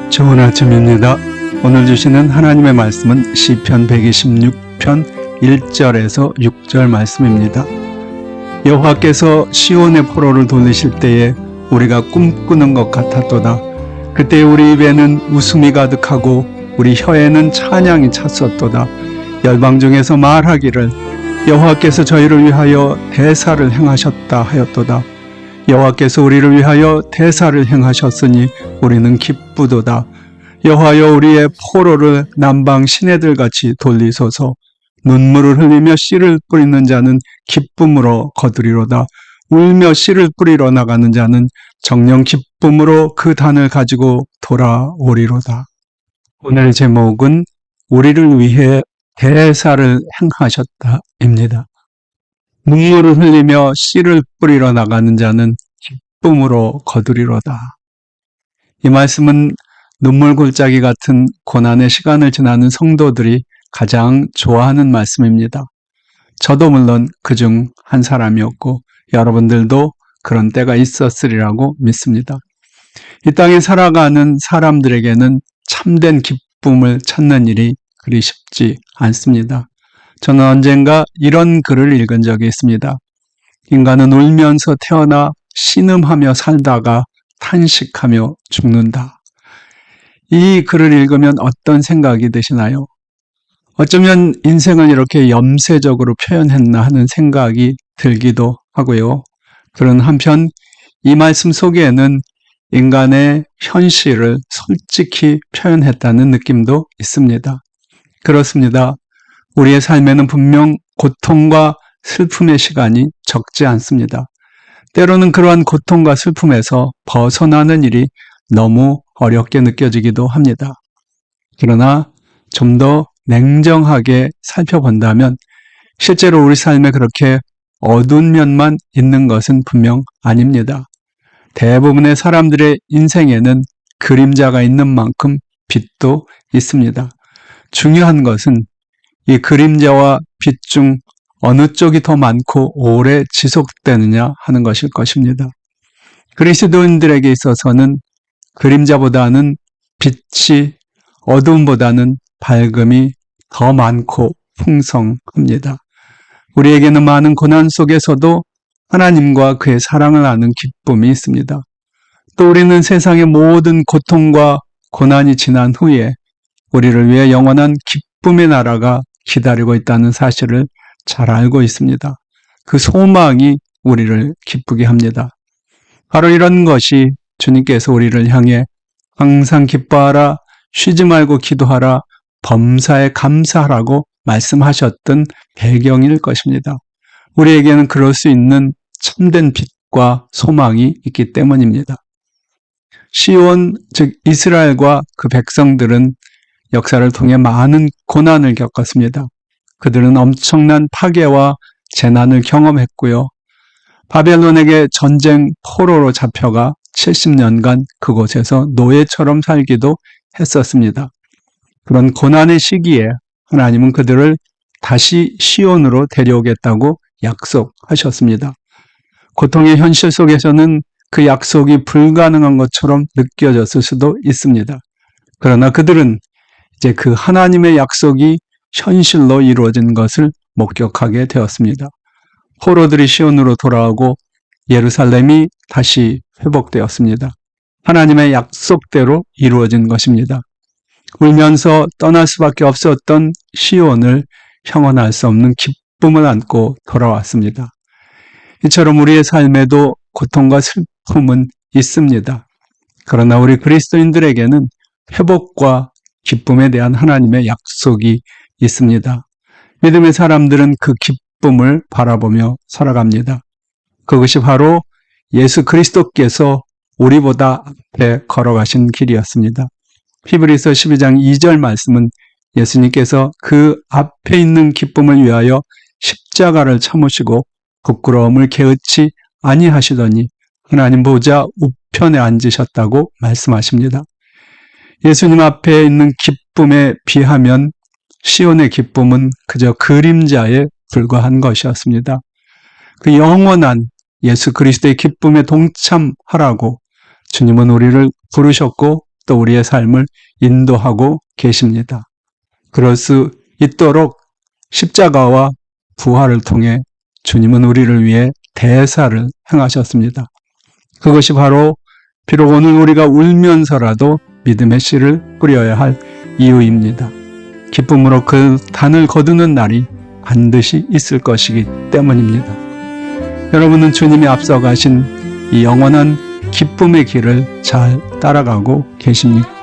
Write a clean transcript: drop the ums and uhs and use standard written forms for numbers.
좋은 아침입니다. 오늘 주시는 하나님의 말씀은 시편 126편 1절에서 6절 말씀입니다. 여호와께서 시온의 포로를 돌리실 때에 우리가 꿈꾸는 것 같았도다. 그때 우리 입에는 웃음이 가득하고 우리 혀에는 찬양이 찼었도다. 열방 중에서 말하기를 여호와께서 저희를 위하여 대사를 행하셨다 하였도다. 여호와께서 우리를 위하여 대사를 행하셨으니 우리는 기쁘도다. 여호와여 우리의 포로를 남방 시내들같이 돌리소서. 눈물을 흘리며 씨를 뿌리는 자는 기쁨으로 거두리로다. 울며 씨를 뿌리러 나가는 자는 정녕 기쁨으로 그 단을 가지고 돌아오리로다. 오늘의 제목은 우리를 위해 대사를 행하셨다입니다. 눈물을 흘리며 씨를 뿌리러 나가는 자는 기쁨으로 거두리로다. 이 말씀은 눈물 골짜기 같은 고난의 시간을 지나는 성도들이 가장 좋아하는 말씀입니다. 저도 물론 그중 한 사람이었고 여러분들도 그런 때가 있었으리라고 믿습니다. 이 땅에 살아가는 사람들에게는 참된 기쁨을 찾는 일이 그리 쉽지 않습니다. 저는 언젠가 이런 글을 읽은 적이 있습니다. 인간은 울면서 태어나 신음하며 살다가 탄식하며 죽는다. 이 글을 읽으면 어떤 생각이 드시나요? 어쩌면 인생을 이렇게 염세적으로 표현했나 하는 생각이 들기도 하고요. 그런 한편 이 말씀 속에는 인간의 현실을 솔직히 표현했다는 느낌도 있습니다. 그렇습니다. 우리의 삶에는 분명 고통과 슬픔의 시간이 적지 않습니다. 때로는 그러한 고통과 슬픔에서 벗어나는 일이 너무 어렵게 느껴지기도 합니다. 그러나 좀 더 냉정하게 살펴본다면 실제로 우리 삶에 그렇게 어두운 면만 있는 것은 분명 아닙니다. 대부분의 사람들의 인생에는 그림자가 있는 만큼 빛도 있습니다. 중요한 것은 이 그림자와 빛 중 어느 쪽이 더 많고 오래 지속되느냐 하는 것일 것입니다. 그리스도인들에게 있어서는 그림자보다는 빛이, 어두움보다는 밝음이 더 많고 풍성합니다. 우리에게는 많은 고난 속에서도 하나님과 그의 사랑을 아는 기쁨이 있습니다. 또 우리는 세상의 모든 고통과 고난이 지난 후에 우리를 위해 영원한 기쁨의 나라가 기다리고 있다는 사실을 잘 알고 있습니다. 그 소망이 우리를 기쁘게 합니다. 바로 이런 것이 주님께서 우리를 향해 항상 기뻐하라, 쉬지 말고 기도하라, 범사에 감사하라고 말씀하셨던 배경일 것입니다. 우리에게는 그럴 수 있는 참된 빛과 소망이 있기 때문입니다. 시온, 즉 이스라엘과 그 백성들은 역사를 통해 많은 고난을 겪었습니다. 그들은 엄청난 파괴와 재난을 경험했고요. 바벨론에게 전쟁 포로로 잡혀가 70년간 그곳에서 노예처럼 살기도 했었습니다. 그런 고난의 시기에 하나님은 그들을 다시 시온으로 데려오겠다고 약속하셨습니다. 고통의 현실 속에서는 그 약속이 불가능한 것처럼 느껴졌을 수도 있습니다. 그러나 그들은 이제 그 하나님의 약속이 현실로 이루어진 것을 목격하게 되었습니다. 포로들이 시온으로 돌아오고 예루살렘이 다시 회복되었습니다. 하나님의 약속대로 이루어진 것입니다. 울면서 떠날 수밖에 없었던 시온을 형언할 수 없는 기쁨을 안고 돌아왔습니다. 이처럼 우리의 삶에도 고통과 슬픔은 있습니다. 그러나 우리 그리스도인들에게는 회복과 기쁨에 대한 하나님의 약속이 있습니다. 믿음의 사람들은 그 기쁨을 바라보며 살아갑니다. 그것이 바로 예수 그리스도께서 우리보다 앞에 걸어가신 길이었습니다. 히브리서 12장 2절 말씀은 예수님께서 그 앞에 있는 기쁨을 위하여 십자가를 참으시고 부끄러움을 게으치 아니하시더니 하나님 보좌 우편에 앉으셨다고 말씀하십니다. 예수님 앞에 있는 기쁨에 비하면 시온의 기쁨은 그저 그림자에 불과한 것이었습니다. 그 영원한 예수 그리스도의 기쁨에 동참하라고 주님은 우리를 부르셨고 또 우리의 삶을 인도하고 계십니다. 그럴 수 있도록 십자가와 부활을 통해 주님은 우리를 위해 대사를 행하셨습니다. 그것이 바로 비록 오늘 우리가 울면서라도 믿음의 씨를 뿌려야 할 이유입니다. 기쁨으로 그 단을 거두는 날이 반드시 있을 것이기 때문입니다. 여러분은 주님이 앞서가신 이 영원한 기쁨의 길을 잘 따라가고 계십니까?